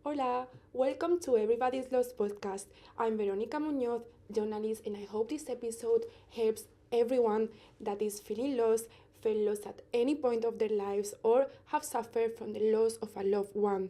Hola, welcome to Everybody's Lost podcast. I'm Verónica Muñoz, journalist, and I hope this episode helps everyone that is feeling lost, feel lost at any point of their lives, or have suffered from the loss of a loved one.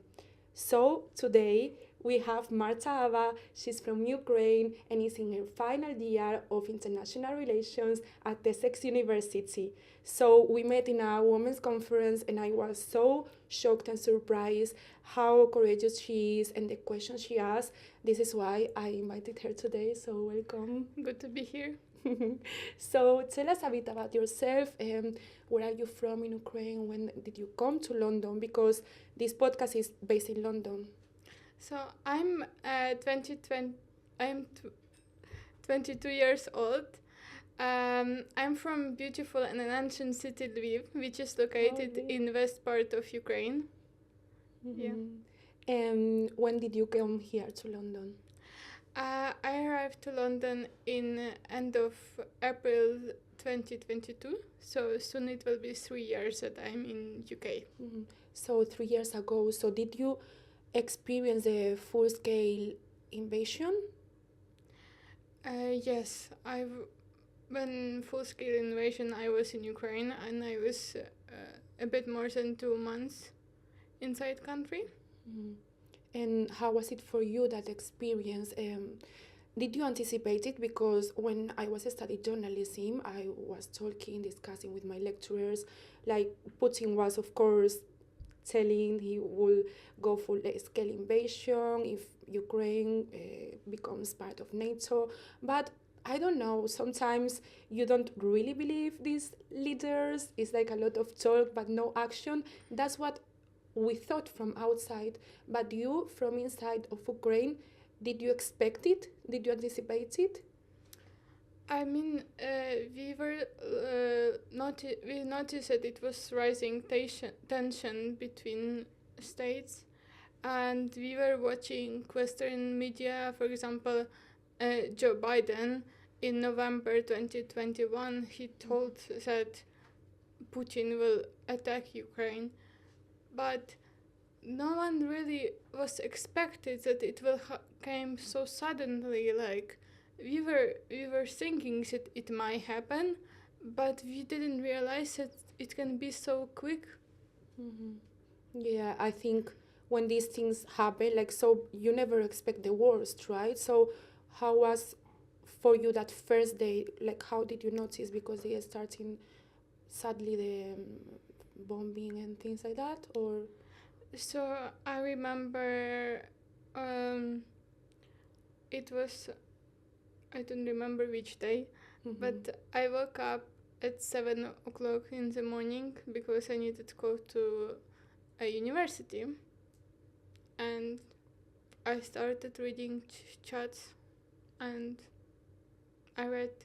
So today we have Marta Haba. She's from Ukraine and is in her final year of international relations at the Essex University. So we met in a women's conference and I was so shocked and surprised how courageous she is and the questions she asked. This is why I invited her today. So welcome. Good to be here. So tell us a bit about yourself. Where are you from in Ukraine? When did you come to London? Because this podcast is based in London. So I'm 20, I'm 22 years old. I'm from beautiful and an ancient city Lviv, which is located in west part of Ukraine. Mm-hmm. Yeah. And when did you come here to London? I arrived to London in end of April 2022. So soon it will be 3 years that I'm in UK. Mm-hmm. So 3 years ago. So did you experience a full-scale invasion? Yes, when full-scale invasion I was in Ukraine and I was a bit more than 2 months inside country. Mm-hmm. And how was it for you, that experience? Did you anticipate it? Because when I was studying journalism, I was discussing with my lecturers, like Putin was, of course, telling he will go for a scale invasion if Ukraine becomes part of NATO. But I don't know, sometimes you don't really believe these leaders. It's like a lot of talk but no action. That's what we thought from outside. But you, from inside of Ukraine, did you expect it? Did you anticipate it? I mean, we noticed that it was rising tension between states, and we were watching Western media. For example, Joe Biden in November 2021, he told that Putin will attack Ukraine, but no one really was expected that it will came so suddenly. Like we were thinking that it might happen, but we didn't realize that it can be so quick. Mm-hmm. Yeah, I think when these things happen, like, so you never expect the worst, right? So how was for you that first day? Like, how did you notice? Because they are starting sadly the bombing and things like that, or So I remember it was, I don't remember which day, mm-hmm. but I woke up at 7 o'clock in the morning because I needed to go to a university, and I started reading chats, and I read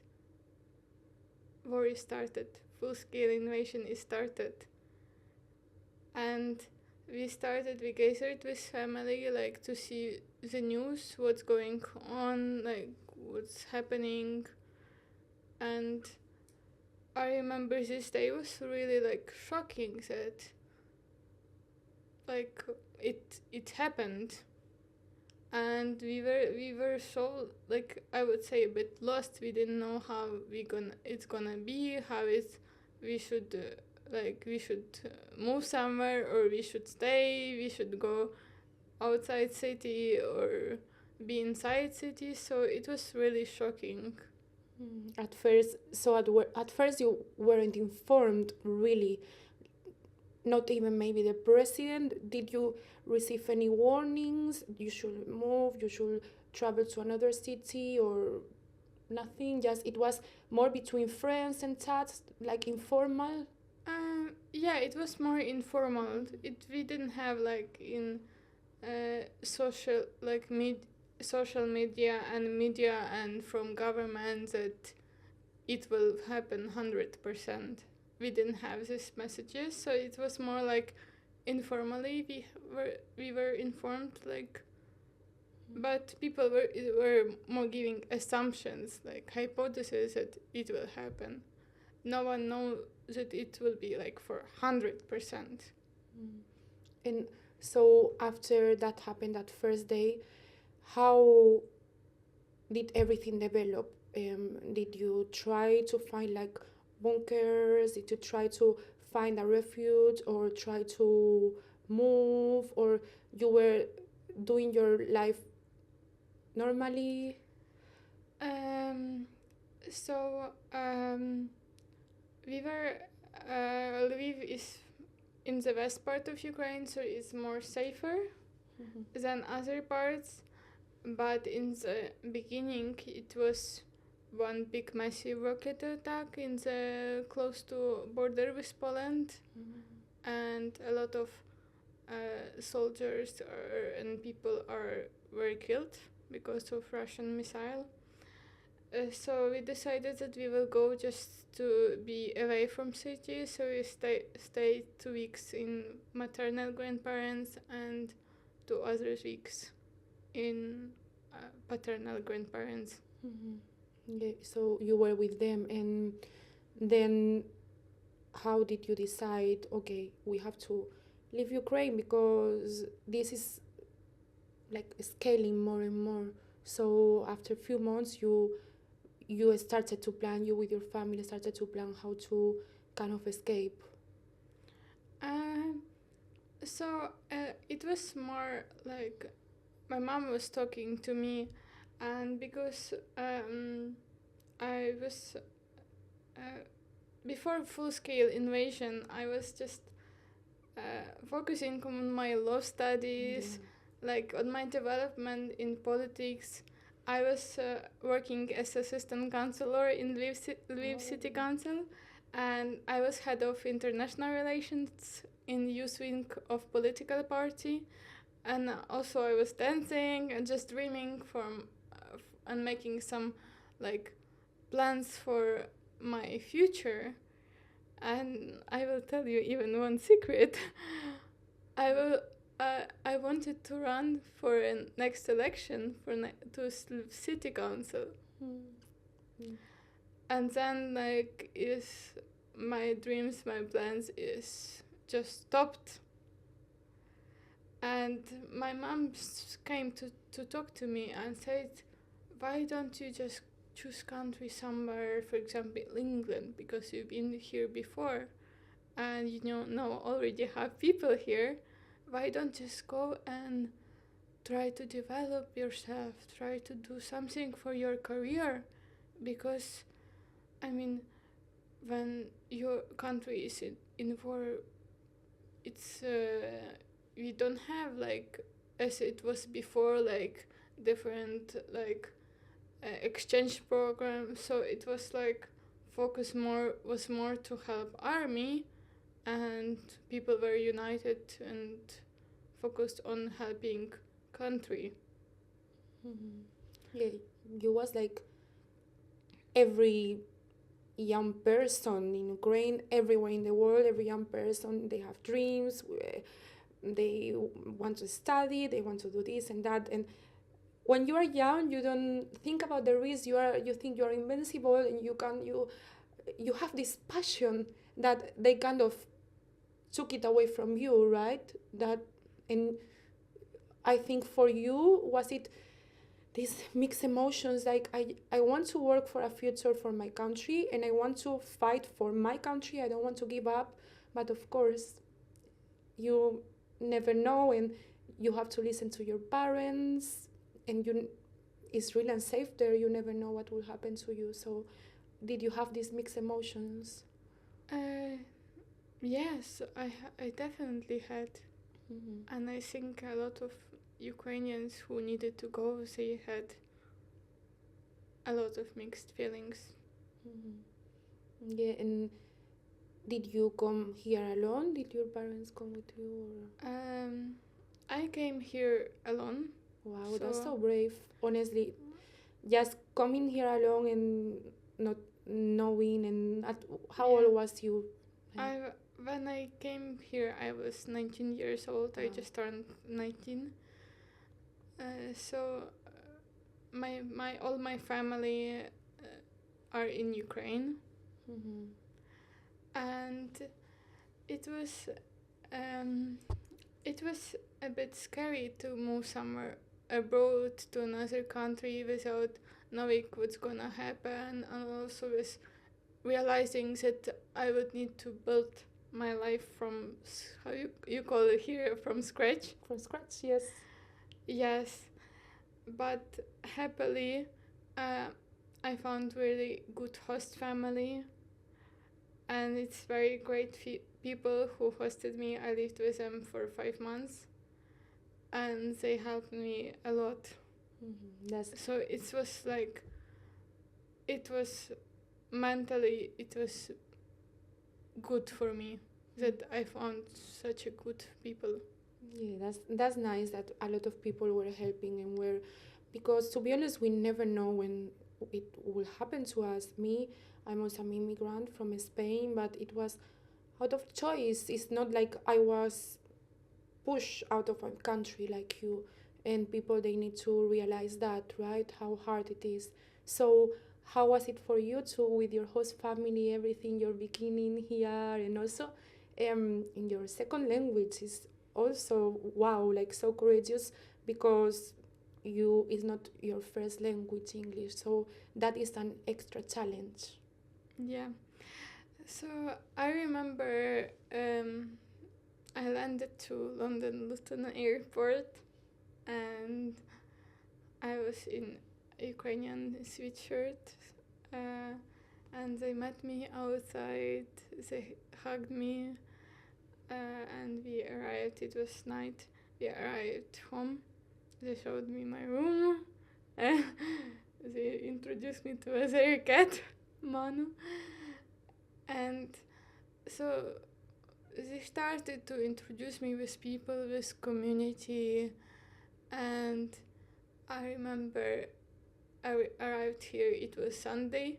war is started, full-scale invasion is started, and we gathered with family, like, to see the news, what's going on, like what's happening. And I remember this day was really like shocking that like it happened, and we were so, like, I would say a bit lost. We didn't know how it's gonna be, how we should we should move somewhere, or we should stay, we should go outside city or be inside city. So it was really shocking. At first, so at first you weren't informed really, not even maybe the president. Did you receive any warnings? You should move, you should travel to another city, or nothing? Just it was more between friends and chats, like informal? Yeah, it was more informal. We didn't have like in social, like social media and media and from government that it will happen 100%. We didn't have these messages, so it was more like informally we were informed, like, but people were more giving assumptions, like hypotheses that it will happen. No one knows that it will be like for 100%. And So after that happened, that first day, how did everything develop? Did you try to find like bunkers? Did you try to find a refuge or try to move, or you were doing your life normally? Um, so we were Lviv is in the west part of Ukraine, so it's more safer than other parts. But in the beginning, it was one big massive rocket attack in the close to border with Poland, and a lot of soldiers and people were killed because of Russian missile. So we decided that we will go just to be away from city. So we stayed 2 weeks in maternal grandparents and 2 other weeks in paternal grandparents. Yeah, so you were with them, and then how did you decide, okay, we have to leave Ukraine because this is like scaling more and more? So after a few months, you started to plan, you with your family started to plan how to kind of escape. Uh, so it was more like my mom was talking to me, and because I was before full scale invasion, I was just focusing on my law studies, like on my development in politics. I was working as assistant councillor in Lviv City Council, and I was head of international relations in youth wing of political party, and also I was dancing and just dreaming and making some like plans for my future. And I will tell you even one secret. I will. I wanted to run for a next election to city council, and then like is my dreams, my plans is just stopped. And my mom came to talk to me and said, "Why don't you just choose country somewhere, for example, England, because you've been here before, and already have people here. Why don't you just go and try to develop yourself, try to do something for your career? Because I mean, when your country is in war, it's we don't have like as it was before, like different like exchange program. So it was like focus was more to help army, and people were united and focused on helping country." Yeah, you was like every young person in Ukraine, everywhere in the world, every young person, they have dreams, they want to study, they want to do this and that. And when you are young, you don't think about the risk. You think you are invincible, and you have this passion that they kind of took it away from you, right? That, and I think for you, was it these mixed emotions, like I want to work for a future for my country, and I want to fight for my country, I don't want to give up, but of course you never know, and you have to listen to your parents, and it's really unsafe there, you never know what will happen to you. So did you have these mixed emotions? Yes, I definitely had. And I think a lot of Ukrainians who needed to go, they had a lot of mixed feelings. Yeah, and did you come here alone? Did your parents come with you? Or? I came here alone. Wow, that's so brave. Honestly, just coming here alone and not knowing. And how old was you? When I came here, I was 19 years old. Wow. I just turned 19. So all my family are in Ukraine, and it was it was a bit scary to move somewhere abroad to another country without knowing what's gonna happen, and also with realizing that I would need to build my life from how you call it here, from scratch. From scratch, yes. Yes, but happily, uh, I found really good host family, and it's very great people who hosted me. I lived with them for 5 months, and they helped me a lot. So it was like, it was mentally, it was good for me that I found such a good people. Yeah, that's nice that a lot of people were helping and were, because to be honest, we never know when it will happen to us. Me, I'm also an immigrant from Spain, but it was out of choice. It's not like I was pushed out of my country like you, and people they need to realize that, right? How hard it is. So how was it for you too with your host family, everything you're beginning here, and also in your second language is also wow, like so courageous because you is not your first language English, so that is an extra challenge. Yeah. So I remember I landed to London Luton Airport, and I was in Ukrainian sweatshirt, and they met me outside. They hugged me, and we arrived. It was night. We arrived home. They showed me my room. They introduced me to their cat, Manu, and so they started to introduce me with people, with community, and I remember I arrived here, it was Sunday,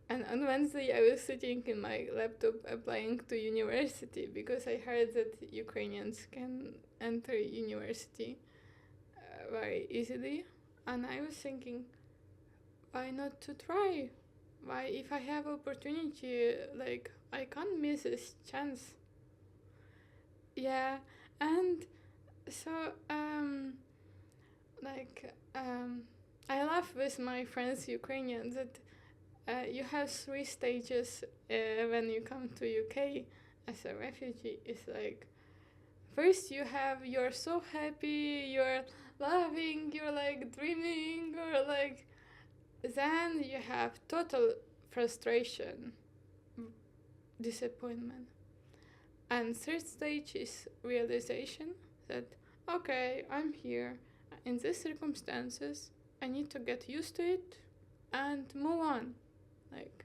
and on Wednesday I was sitting in my laptop applying to university because I heard that Ukrainians can enter university very easily, and I was thinking, why not to try? Why, if I have opportunity, like I can't miss this chance. Yeah, and so like I laugh with my friends Ukrainian that you have 3 stages when you come to UK as a refugee. It's like, first you have, you're so happy, you're laughing, you're like dreaming, or like, then you have total frustration, disappointment. And third stage is realization that, okay, I'm here in these circumstances, I need to get used to it and move on. Like,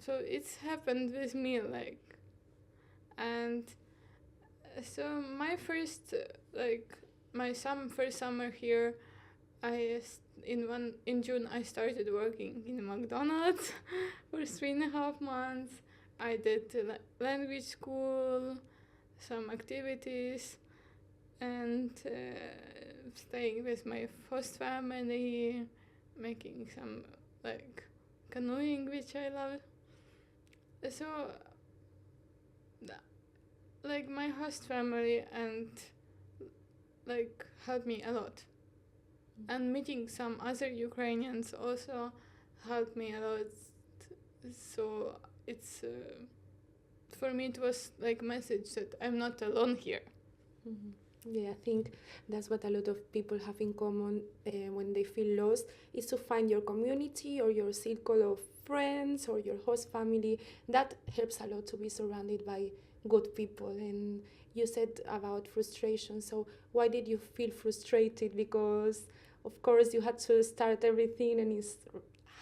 so it's happened with me, like, and so my first, first summer here, in June I started working in McDonald's for 3.5 months. I did language school, some activities, and staying with my host family, making some like canoeing, which I love. So, like my host family and like helped me a lot, and meeting some other Ukrainians also helped me a lot. So it's for me it was like a message that I'm not alone here. Mm-hmm. Yeah, I think that's what a lot of people have in common when they feel lost, is to find your community or your circle of friends or your host family. That helps a lot to be surrounded by good people. And you said about frustration. So why did you feel frustrated? Because of course you had to start everything and it's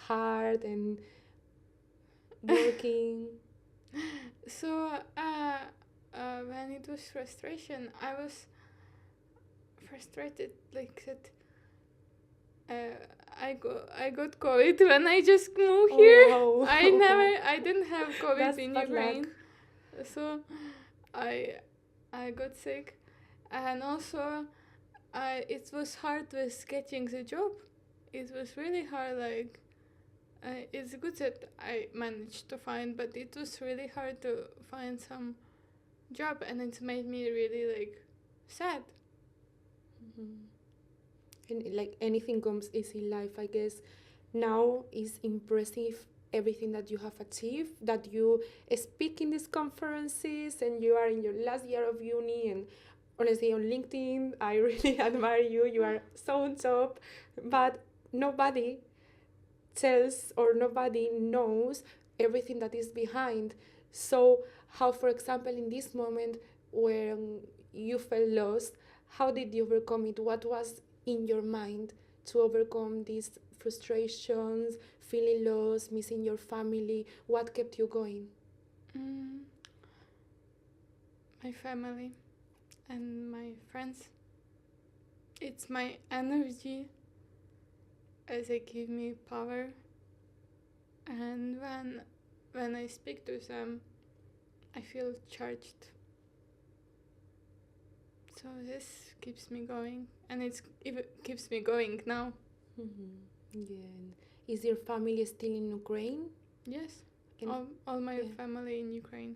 hard and working. So when it was frustration, I was frustrated like that. I got COVID when I just moved here. Oh, I didn't have COVID that's in bad Ukraine, luck. so I got sick, and also it was hard with getting the job. It was really hard. Like it's good that I managed to find, but it was really hard to find some job, and it made me really like sad. And like anything comes easy in life, I guess now is impressive everything that you have achieved, that you speak in these conferences and you are in your last year of uni. And honestly, on LinkedIn, I really admire you. You are so on top, but nobody tells or nobody knows everything that is behind. So how, for example, in this moment when you felt lost, how did you overcome it? What was in your mind to overcome these frustrations, feeling lost, missing your family? What kept you going? Mm, my family and my friends. It's my energy as they give me power, and when I speak to them, I feel charged. So this keeps me going, and it keeps me going now. Yeah. And is your family still in Ukraine? Yes, And all my yeah. family in Ukraine.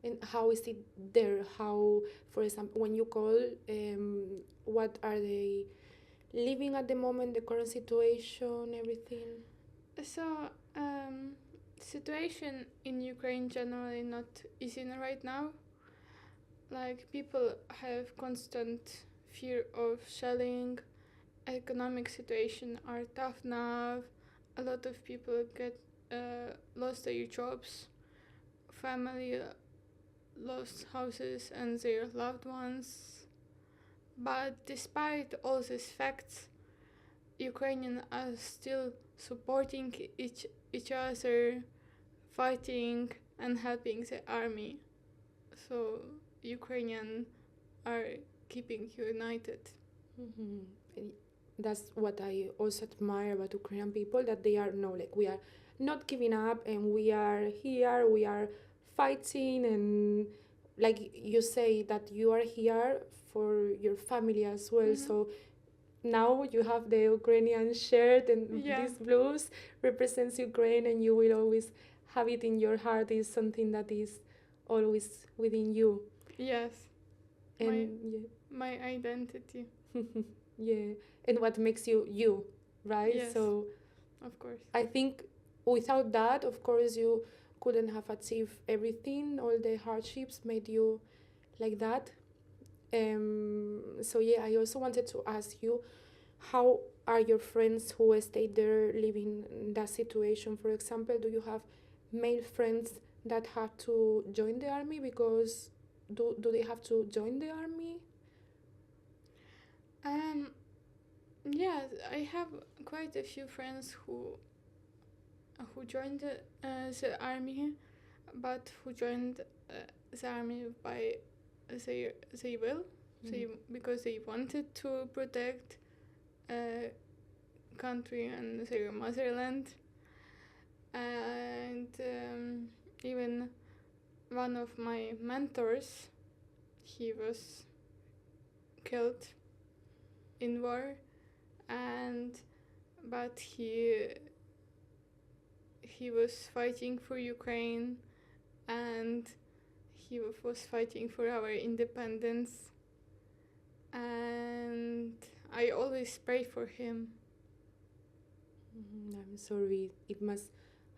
And how is it there? How, for example, when you call, what are they living at the moment, the current situation, everything? So, situation in Ukraine generally not easy right now. Like people have constant fear of shelling. Economic situation are tough now. A lot of people get lost their jobs. Family lost houses and their loved ones. But despite all these facts, Ukrainians are still supporting each other, fighting and helping the army. So Ukrainians are keeping united. And that's what I also admire about Ukrainian people, that they are no, like we are not giving up and we are here, we are fighting. And like you say that you are here for your family as well. So now you have the Ukrainian shirt, and Yeah. this blues represents Ukraine, and you will always have it in your heart. Is something that is always within you. Yes, And my identity. yeah, and what makes you you, right? Yes. So Of course. I think without that, of course, you couldn't have achieved everything. All the hardships made you like that. So yeah, I also wanted to ask you, how are your friends who stayed there living in that situation? For example, do you have male friends that had to join the army? Because do they have to join the army? Yeah, I have quite a few friends who joined the army, but who joined the army by their will, because they wanted to protect country and their motherland. And even one of my mentors, he was killed in war, but he was fighting for Ukraine, and he was fighting for our independence, and I always pray for him. I'm sorry, it must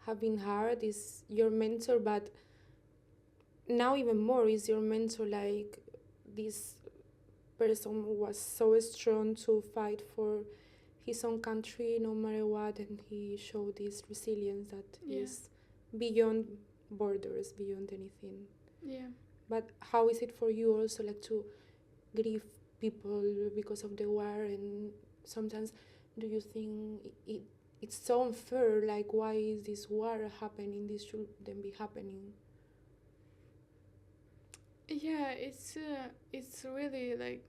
have been hard. Is your mentor, but now even more is your mentor, like this person was so strong to fight for his own country no matter what, and he showed this resilience that is beyond borders, beyond anything. Yeah. But how is it for you also, like, to grieve people because of the war? And sometimes do you think it's so unfair, like why is this war happening, this shouldn't be happening? Yeah, it's really like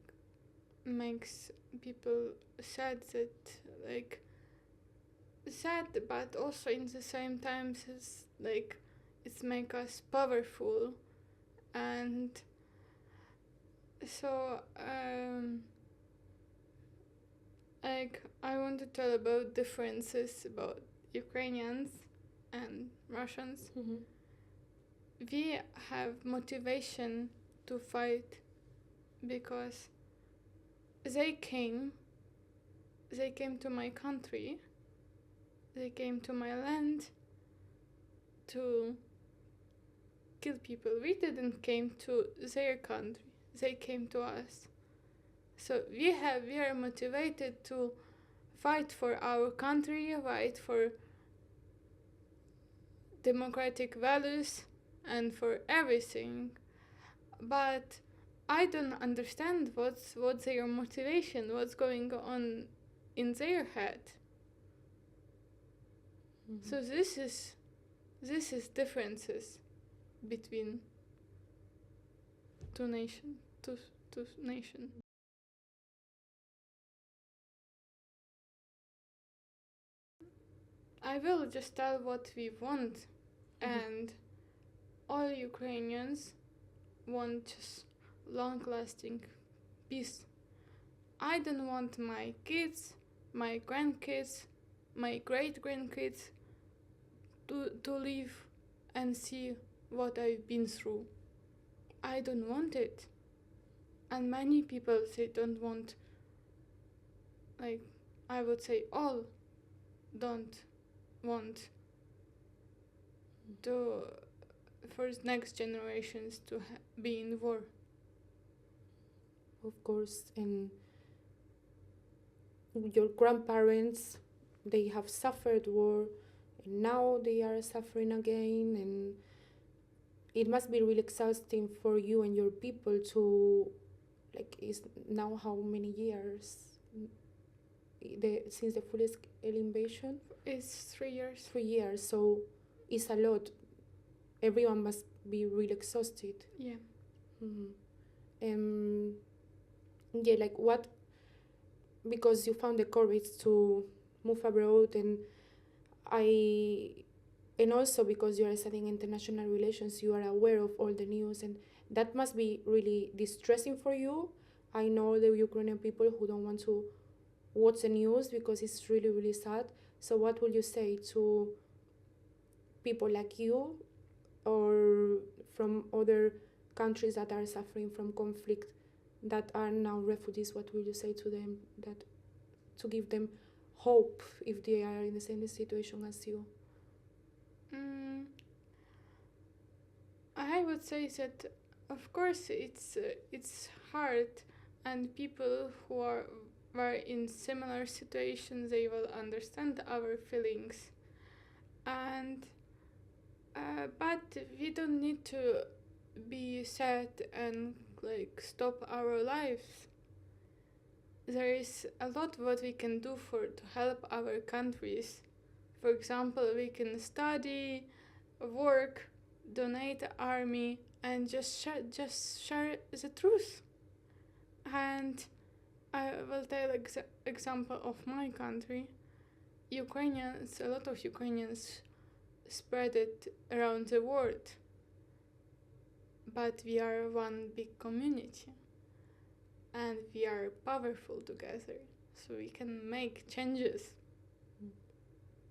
makes people sad, but also in the same time it's like it's make us powerful. And so like I want to tell about differences about Ukrainians and Russians. We have motivation to fight because they came to my country, they came to my land to kill people. We didn't came to their country, they came to us. So we are motivated to fight for our country, fight for democratic values and for everything. But I don't understand what's their motivation, what's going on in their head. Mm-hmm. So this is differences between two nation. I will just tell what we want, and all Ukrainians want just long-lasting peace. I don't want my kids, my grandkids, my great-grandkids to live and see what I've been through. I don't want it. And many people, they don't want, like, I would say all don't want to, for next generations to be in war. Of course, and your grandparents, they have suffered war, and now they are suffering again, and it must be really exhausting for you and your people to, like, it's now how many years since the full-scale invasion? It's 3 years. 3 years, so it's a lot. Everyone must be really exhausted. Yeah. Yeah, like what, because you found the courage to move abroad, and also because you are studying international relations, you are aware of all the news, and that must be really distressing for you. I know the Ukrainian people who don't want to watch the news because it's really, really sad. So what will you say to people like you or from other countries that are suffering from conflict, that are now refugees? What will you say to them, that to give them hope if they are in the same situation as you? I would say that, of course, it's hard, and people who were in similar situations, they will understand our feelings, and but we don't need to be sad and like stop our lives. There is a lot what we can do to help our countries. For example, we can study, work, donate the army, and just share the truth. And I will tell example of my country. Ukrainians, a lot of Ukrainians spread it around the world, but we are one big community, and we are powerful together, so we can make changes.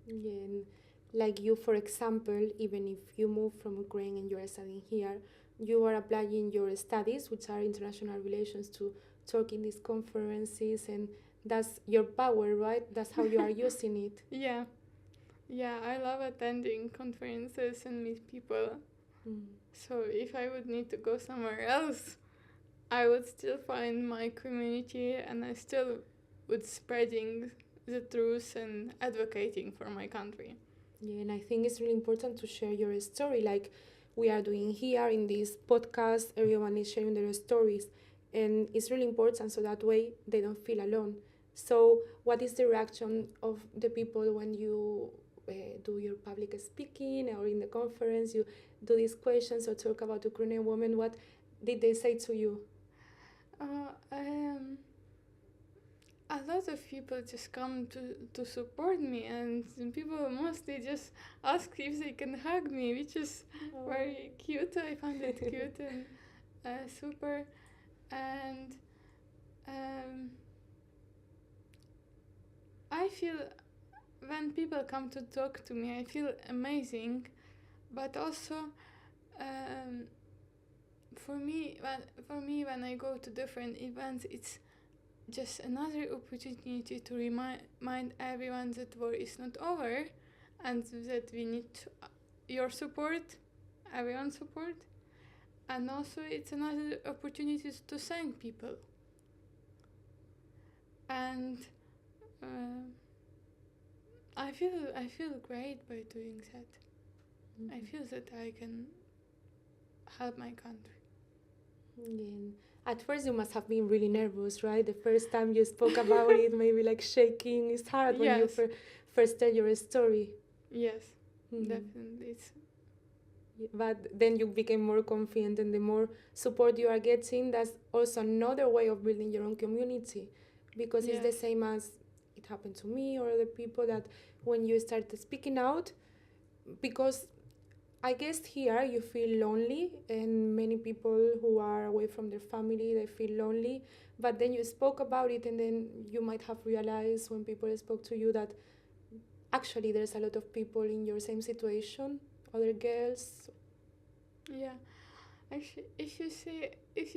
Yeah, and like you, for example, even if you move from Ukraine and you are studying here, you are applying your studies, which are international relations, to talk in these conferences, and that's your power, right? That's how you are using it. Yeah, I love attending conferences and meet people. So if I would need to go somewhere else, I would still find my community, and I still would spreading the truth and advocating for my country. Yeah, and I think it's really important to share your story, like we are doing here in this podcast. Everyone is sharing their stories, and it's really important, so that way they don't feel alone. So what is the reaction of the people when you do your public speaking, or in the conference you do these questions or talk about Ukrainian women? What did they say to you? A lot of people just come to support me, and people mostly just ask if they can hug me, which is very cute. I found it cute and super. And I feel, when people come to talk to me, I feel amazing, but also for me when I go to different events, just another opportunity to remind everyone that war is not over, and that we need your support, everyone's support, and also it's another opportunity to thank people. And uh, I feel great by doing that. I feel that I can help my country. Yeah. At first, you must have been really nervous, right? The first time you spoke about it, maybe like shaking. It's hard when you Yes. first tell your story. Yes, Mhm. definitely. It's But then you became more confident, and the more support you are getting, that's also another way of building your own community, because it's the yes. same as it happened to me or other people, that when you start speaking out, because I guess here you feel lonely, and many people who are away from their family, they feel lonely. But then you spoke about it, and then you might have realized when people spoke to you that actually there's a lot of people in your same situation, other girls. Yeah. Actually, if you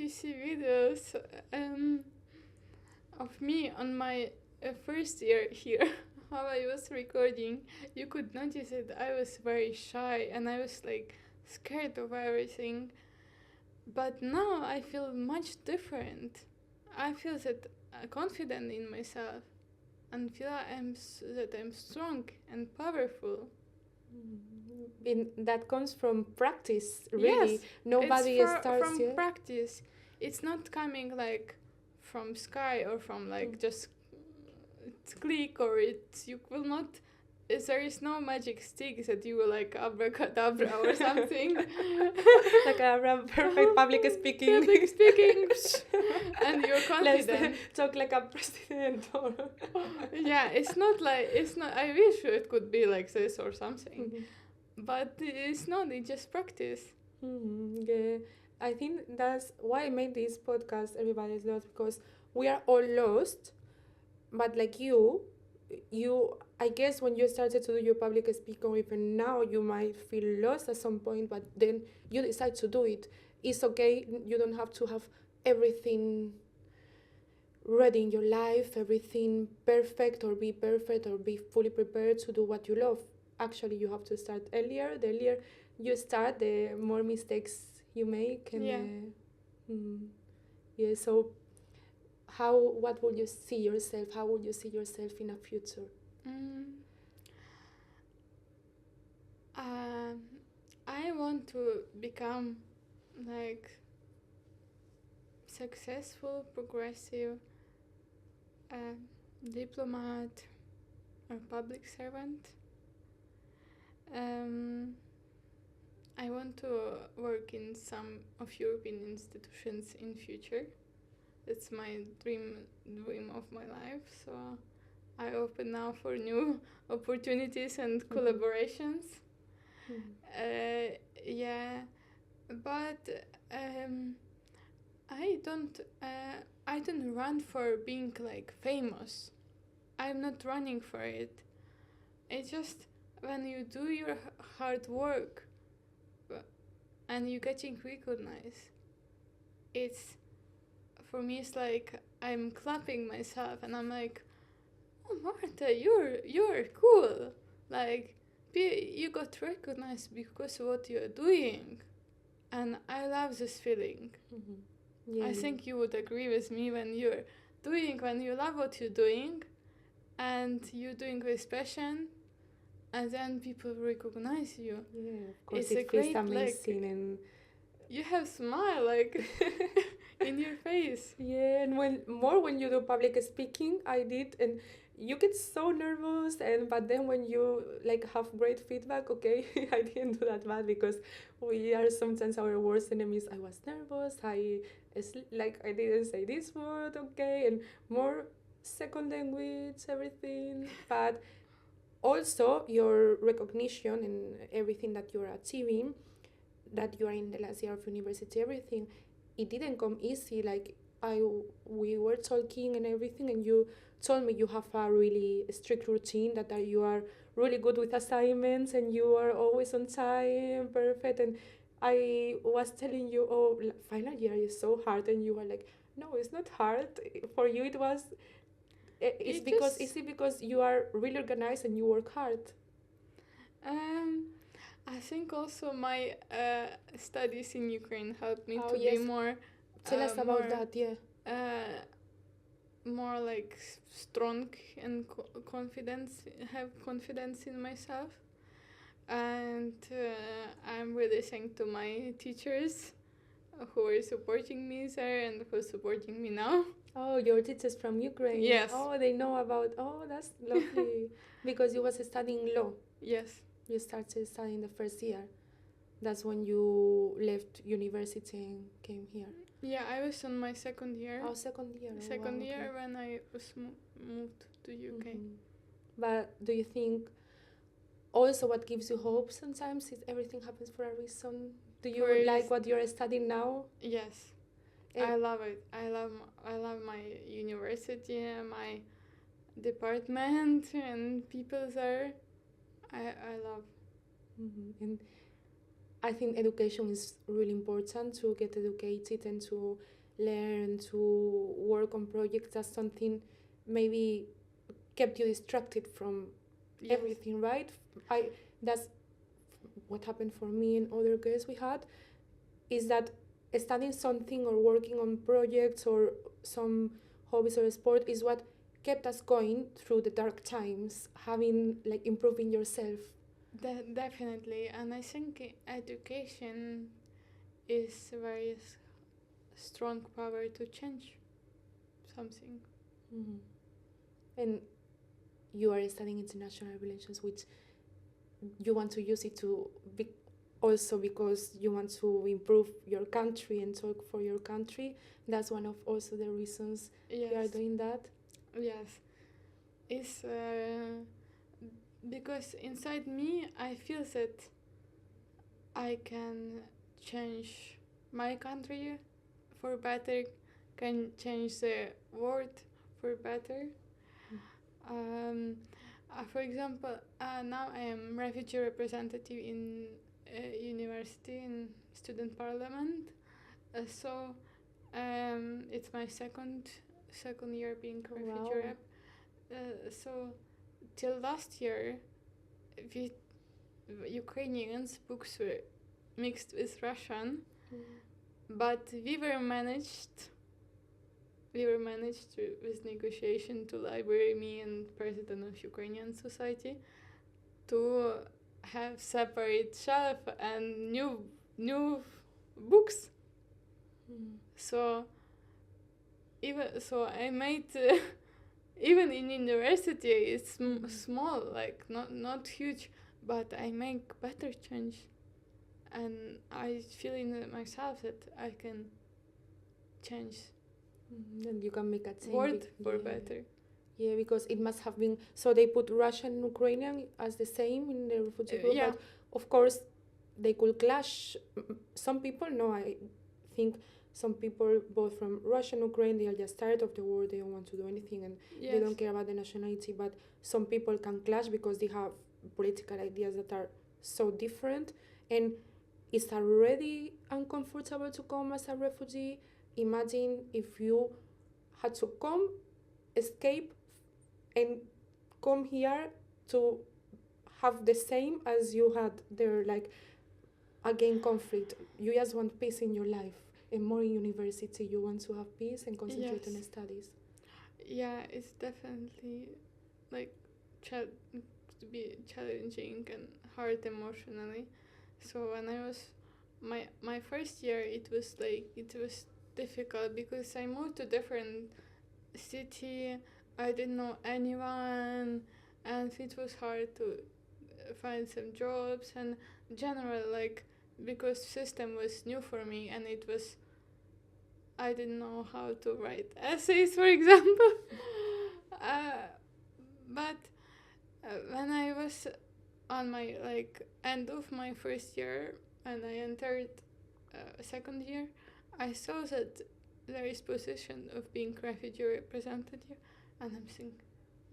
see videos of me on my first year here, how I was recording, you could notice that I was very shy and I was like scared of everything. But now I feel much different. I feel that confident in myself and feel that I'm strong and powerful. That comes from practice, really. Yes, Nobody it's starts from here. practice. It's not coming like from sky or from like just click, or you will not. There is no magic stick that you will like abracadabra or something. Like a perfect public speaking. Public speaking, and you're confident. Let's talk like a president. Or Yeah, it's not. I wish it could be like this or something, but it's not. It's just practice. Yeah, I think that's why I made this podcast. Everybody's lost, because we are all lost. But like you, I guess when you started to do your public speaking, or even now, you might feel lost at some point. But then you decide to do it. It's okay. You don't have to have everything ready in your life, everything perfect, or be perfect, or be fully prepared to do what you love. Actually, you have to start earlier. The earlier you start, the more mistakes you make. And Yeah. Yeah, so what would you see yourself? How would you see yourself in a future? I want to become like successful, progressive diplomat or public servant. I want to work in some of European institutions in future. It's my dream of my life. So I open now for new opportunities and collaborations. Yeah, but I don't run for being like famous. I'm not running for it. It's just when you do your hard work and you're getting recognized, it's for me it's like I'm clapping myself and I'm like, oh Marta, you're cool. Like you got recognized because of what you're doing, and I love this feeling. Yeah. I think you would agree with me when you love what you're doing and you're doing with passion, and then people recognize you. Yeah, of course, It's it a feels great, amazing. And you have smile like in your face. yeah, and when you do public speaking, I did, and you get so nervous, and but then when you like have great feedback, okay, I didn't do that bad, because we are sometimes our worst enemies. I was nervous. I didn't say this word, okay, and more second language, everything. But also your recognition and everything that you're achieving, that you are in the last year of university, everything, it didn't come easy. Like we were talking and everything, and you told me you have a really strict routine, that you are really good with assignments, and you are always on time, perfect. And I was telling you, oh, final year is so hard, and you were like, No, it's not hard. For you, it was. It's It because. just Is it because you are really organized and you work hard? um I think also my studies in Ukraine helped me Oh to be yes. more Tell us about more that. Yeah. uh, more like strong and confidence, have confidence in myself. And I'm really thankful to my teachers who are supporting me there and who are supporting me now. Oh, your teachers from Ukraine. Yes. Oh, they know about. Oh, that's lovely. Because you was studying law. Yes. You started studying the first year. That's when you left university and came here. Yeah, I was on my second year. Oh, second year. Oh, Second wow, year okay. when I was moved to UK. But do you think also what gives you hope sometimes is everything happens for a reason? Do you like what you're studying now? Yes. And I love it. I love my university, my department, and people there. I love. And I think education is really important to get educated and to learn to work on projects. That's something maybe kept you distracted from everything, right? That's what happened for me and other girls we had, is that studying something or working on projects or some hobbies or sport is what kept us going through the dark times, having like improving yourself. Definitely, and I think education is a very strong power to change something. And you are studying international relations, which you want to use it to be also because you want to improve your country and talk for your country. That's one of also the reasons you are doing that. Yes, it's because inside me I feel that I can change my country for better, can change the world for better. For example, now I am refugee representative in university in student parliament. So it's my second year being refugee rep. So till last year, we Ukrainians books were mixed with Russian, but we were managed to, with negotiation to library, me and president of Ukrainian society, to have separate shelf and new books. So I made even in university it's small, like not huge, but I make better change, and I feel in myself that I can change. And you can make a change. Word for better. Yeah, because it must have been. So they put Russian and Ukrainian as the same in the refugee group, but of course they could clash. Some people, no, I think some people, both from Russia and Ukraine, they are just tired of the war, they don't want to do anything, and they don't care about the nationality. But some people can clash because they have political ideas that are so different, and it's already uncomfortable to come as a refugee. Imagine if you had to come, escape, and come here to have the same as you had there, like again conflict. You just want peace in your life, and more in university you want to have peace and concentrate on studies. Yeah, it's definitely like to be challenging and hard emotionally. So when I was my first year, it was difficult because I moved to different city. I didn't know anyone, and it was hard to find some jobs and general, like, because system was new for me, and I didn't know how to write essays, for example. But when I was on my end of my first year and I entered second year, I saw that there is position of being refugee representative, and I'm thinking,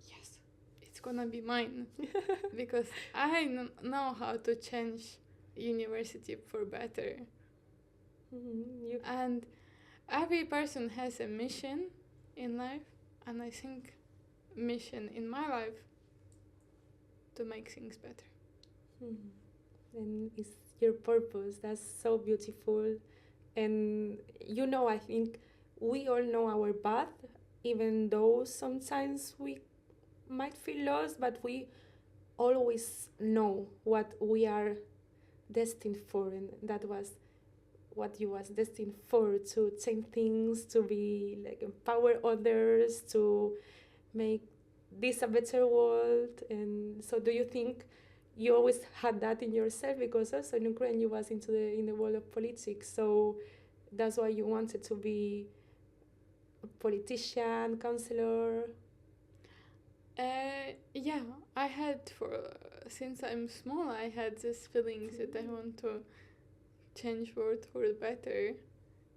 yes, it's gonna be mine because I know how to change university for better. And every person has a mission in life, and I think mission in my life to make things better. Mhm. And it's your purpose. That's so beautiful. And I think we all know our path, even though sometimes we might feel lost, but we always know what we are destined for, and that was what you was destined for, to change things, to be like empower others, to make this a better world. And so do you think you always had that in yourself, because also in Ukraine you was into the in the world of politics, so that's why you wanted to be a politician, counselor? Yeah, I had since I'm small, I had this feelings that I want to change world for the better,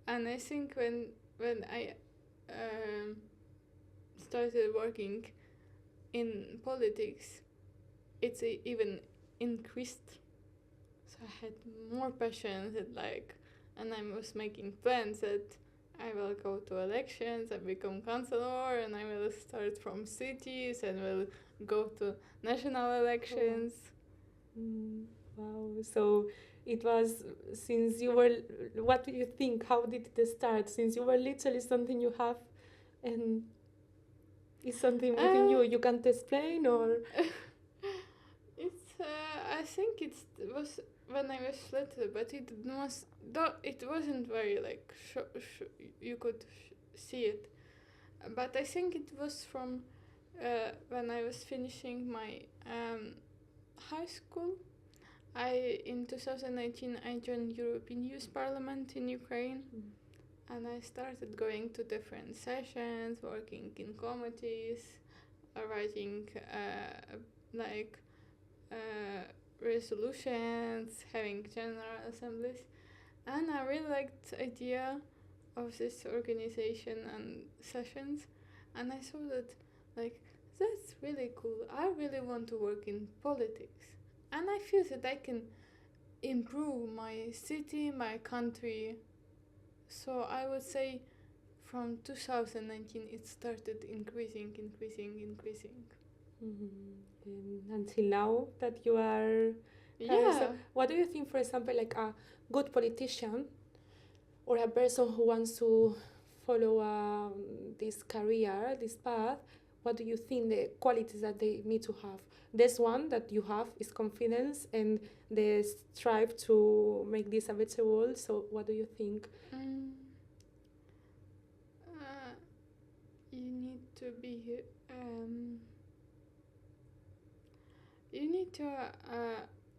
and I think when I um, started working in politics, it's even increased. So I had more passion that and I was making plans that I will go to elections and become councillor, and I will start from cities and will go to national elections. Mm, wow. So it was since you were. What do you think? How did it start? Since you were little, is something you have, and is something within you. You can't explain, or. It's. I think it was when I was little, but it wasn't very you could see it. But I think it was from when I was finishing my high school. In 2019 I joined European Youth Parliament in Ukraine, and I started going to different sessions, working in committees, writing like uh, resolutions, having general assemblies, and I really liked the idea of this organization and sessions, and I saw that like that's really cool. I really want to work in politics, and I feel that I can improve my city, my country. So I would say from 2019 it started increasing. And until now that you are. So, Yeah. what do you think, for example, like a good politician or a person who wants to follow this career, this path? What do you think the qualities that they need to have? This one that you have is confidence and the strive to make this a better world. So, what do you think? Mm, you need to be you need to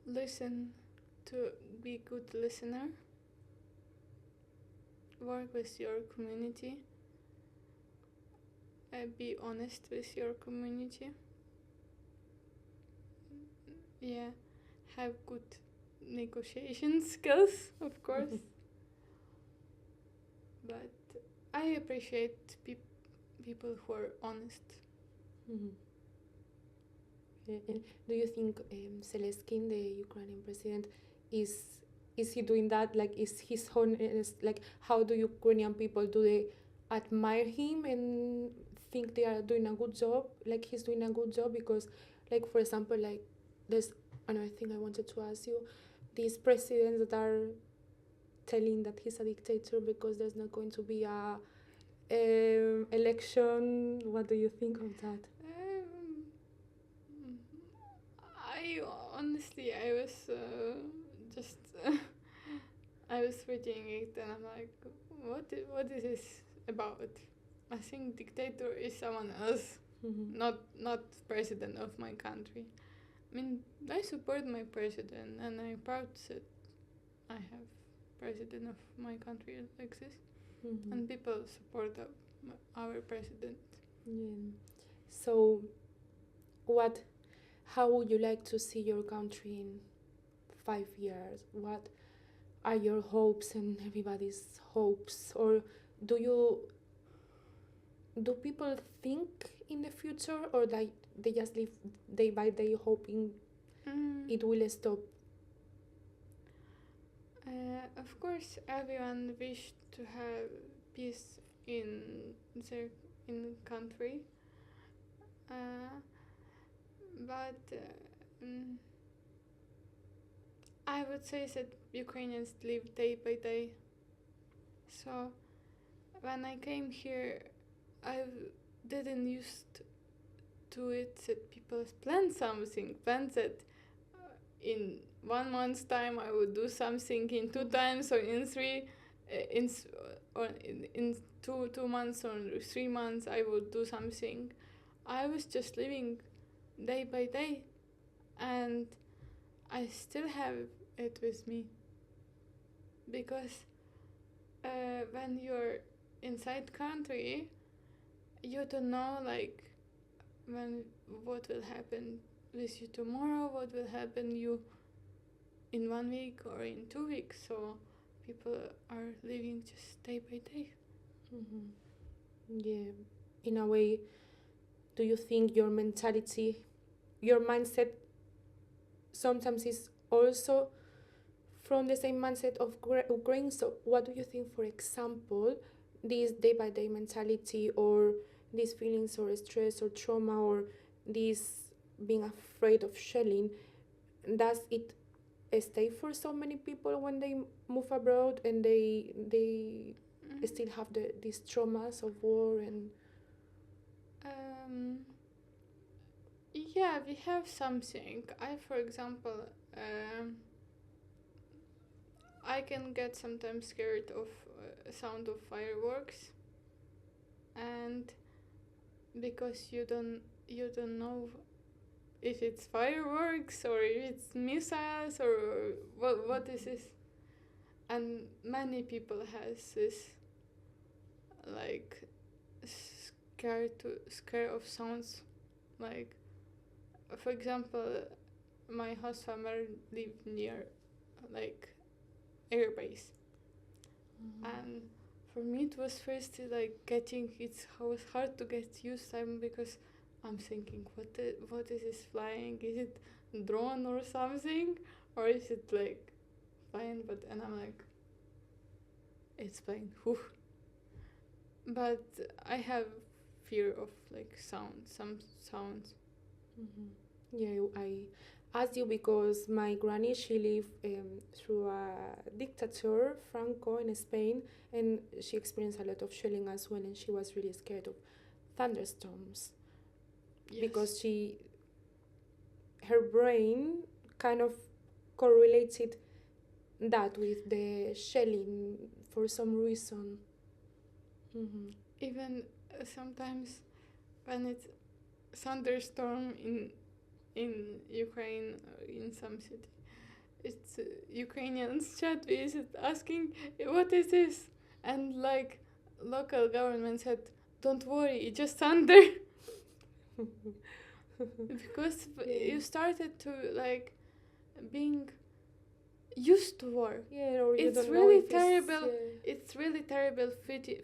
listen, to be good listener, work with your community, be honest with your community, yeah, have good negotiation skills, of course. But I appreciate people who are honest. Mhm. And do you think Zelensky, the Ukrainian president, is he doing that? Like, is his honest? Like, how do Ukrainian people, do they admire him and think they are doing a good job? Like, he's doing a good job because, like, for example, like, there's another thing I wanted to ask you. These presidents that are telling that he's a dictator because there's not going to be a election. What do you think of that? I honestly, I was just I was reading it and I'm like, what is this about? I think dictator is someone else, not president of my country. I mean, I support my president and I'm proud that I have president of my country like this, and people support our president. Yeah. So, how would you like to see your country in 5 years? What are your hopes and everybody's hopes? Or do people think in the future, or they just live day by day hoping it will stop? Of course, everyone wish to have peace in their in country, but I would say that Ukrainians live day by day. So when I came here, I didn't used to it that people plan something, plan that in 1 month's time I would do something, in 2 times, or in three, in 2 months or 3 months I would do something. I was just living day by day, and I still have it with me, because when you're inside country, you don't know like when what will happen with you tomorrow, what will happen you in 1 week or in 2 weeks. So people are living just day by day. Yeah, in a way, do you think your mentality, your mindset sometimes is also from the same mindset of Ukraine? So what do you think, for example, this day by day mentality, or these feelings or stress or trauma, or this being afraid of shelling, does it stay for so many people when they move abroad and they still have these traumas of war? And Yeah, we have something. For example, I can get sometimes scared of sound of fireworks, and because you don't know if it's fireworks or if it's missiles or what is this, and many people has this like scare of sounds. Like, for example, my host family live near like airbase, and for me it was first like it was hard to get used to them, because I'm thinking what is this flying, is it drone or something, or is it like flying, and I'm like, it's flying. Whew. But I have fear of like some sounds. yeah, I asked you because my granny, she lived through a dictator, Franco, in Spain, and she experienced a lot of shelling as well, and she was really scared of thunderstorms. Yes. Because her brain kind of correlated that with the shelling for some reason. Even sometimes when it's thunderstorm in Ukraine, in some city, it's Ukrainians chat with asking what is this, and like local government said, don't worry, it's just thunder. Because you started to like being used to war. Yeah, or you It's don't really know if terrible. It's really terrible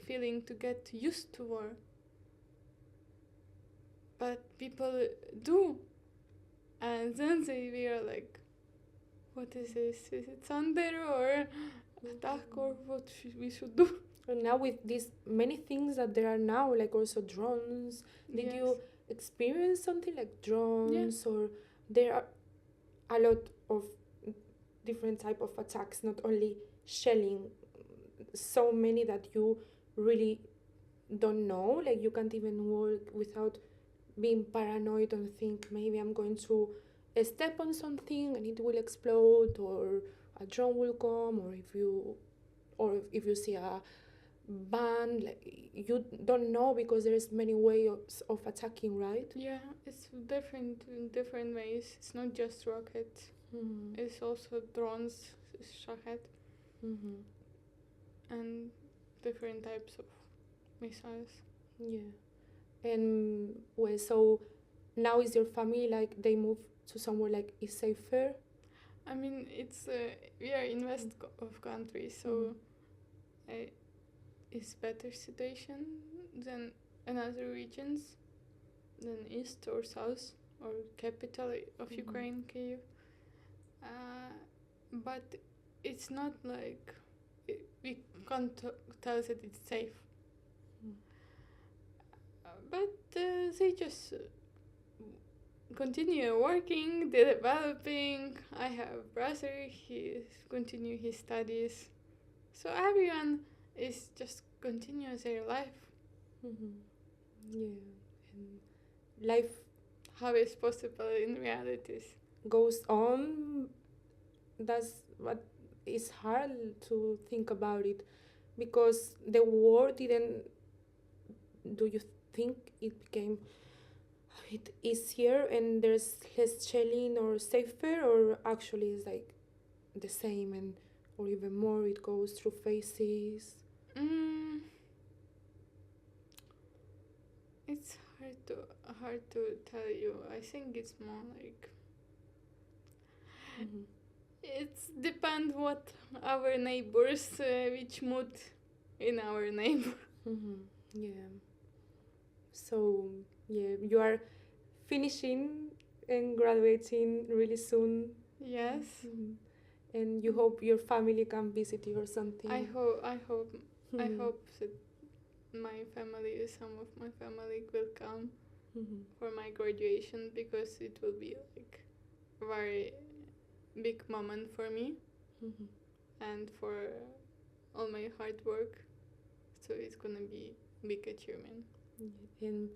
feeling to get used to war. But people do, and then we are like, what is this? Is it thunder or attack, or what we should do? And now with these many things that there are now, like also drones, did Yes. you experience something like drones? Yeah. Or there are a lot of different type of attacks, not only shelling, so many that you really don't know, like you can't even work without being paranoid and think maybe I'm going to step on something and it will explode, or a drone will come, or if you see a ban, like, you don't know, because there's many ways of attacking, right? Yeah, it's different in different ways. It's not just rockets. It's also drones, shahed, and different types of missiles. Yeah. And well, so now is your family like they move to somewhere like is safer? I mean, it's we are in west of country, so it's better situation than another regions, than east or south or capital of Ukraine, Kyiv. But it's not like we can't tell that it's safe. but they just continue working, developing. I have a brother, he continue his studies. So everyone is just continue their life. Yeah, and life How is possible in realities? goes on. That's what is hard to think about it, because the war didn't. Do you think it became a bit easier and there's less shelling or safer, or actually it's like the same and or even more? It goes through phases. Mm, it's hard to tell you. I think it's more like Mm-hmm. it's depend what our neighbors, which mood in our neighbor. Mm-hmm. Yeah. So yeah, you are finishing and graduating really soon. Yes. Mhm. And you hope your family can visit you or something. I hope Mhm. that some of my family will come Mhm. for my graduation, because it will be like a very big moment for me Mhm. and for all my hard work. So it's gonna be big achievement. Yeah. And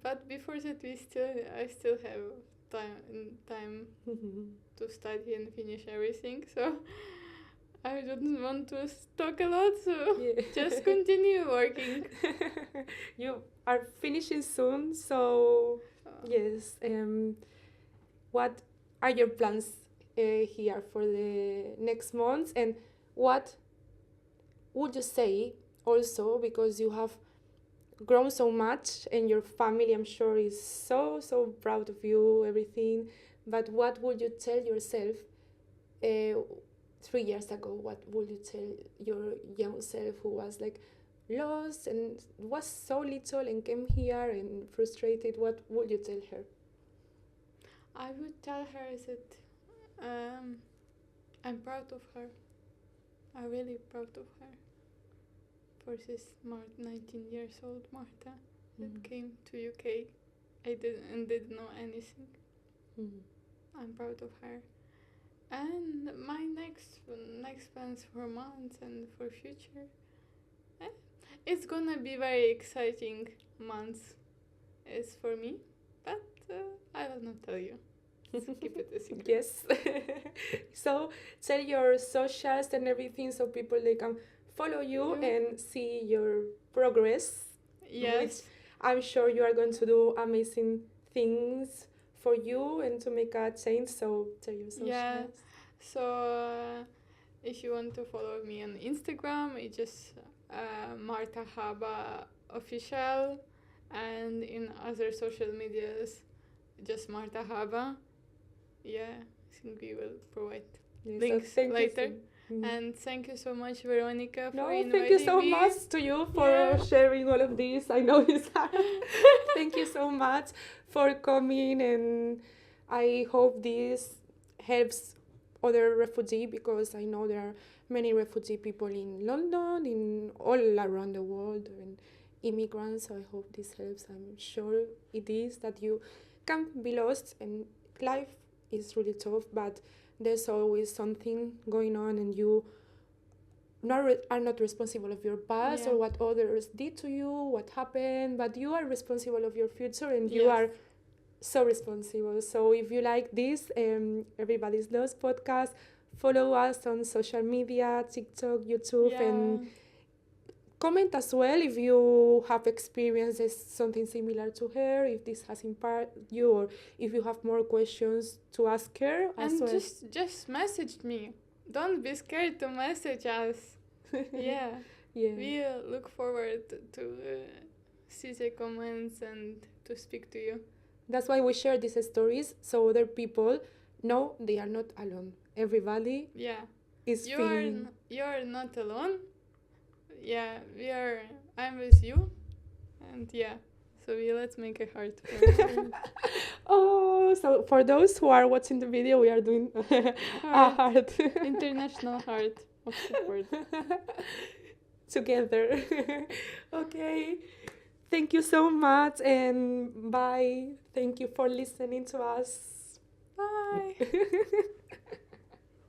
But before that, I still have time mhm. to study and finish everything. So I don't want to talk a lot. So Yeah. just continue working. You are finishing soon, so yes. What are your plans here for the next months, and what would you say also, because you have grown so much and your family, I'm sure, is so proud of you, everything, but what would you tell yourself 3 years ago? What would you tell your young self who was like lost and was so little and came here and frustrated? What would you tell her? I would tell her that I'm proud of her. I'm really proud of her for this 19 years old Marta that came to UK. I didn't know anything. I'm proud of her. And my next plans for months and for future, it's gonna be very exciting months. It's for me, but I will not tell you. Keep it a secret. Yes. So tell your socials and everything so people they can follow you Yeah. and see your progress. Yes. I'm sure you are going to do amazing things for you and to make a change. So tell your socials. Yeah. So if you want to follow me on Instagram, it's just Marta Haba official, and in other social medias, just Marta Haba. Yeah, I think we will provide links later. And thank you so much, Veronica, for inviting me. Thank you so much to you for sharing all of this. I know it's hard. Thank you so much for coming, and I hope this helps other refugee, because I know there are many refugee people in London, in all around the world, and immigrants. So I hope this helps. I'm sure it is, that you can be lost and life is really tough, but there's always something going on, and you are not responsible of your past or what others did to you, what happened, but you are responsible of your future, and you are so responsible. So if you like this Everybody's Lost podcast, follow us on social media, TikTok, YouTube, and comment as well if you have experienced something similar to her, if this has impacted you, or if you have more questions to ask her as And well. just message me. Don't be scared to message us. Yeah. We look forward to see the comments and to speak to you. That's why we share these stories, so other people know they are not alone. Everybody is feeling. You're not alone. Yeah, I'm with you. And so let's make a heart. Oh, so for those who are watching the video, we are doing a heart. International heart of support. Together. Okay. Thank you so much, and bye. Thank you for listening to us. Bye.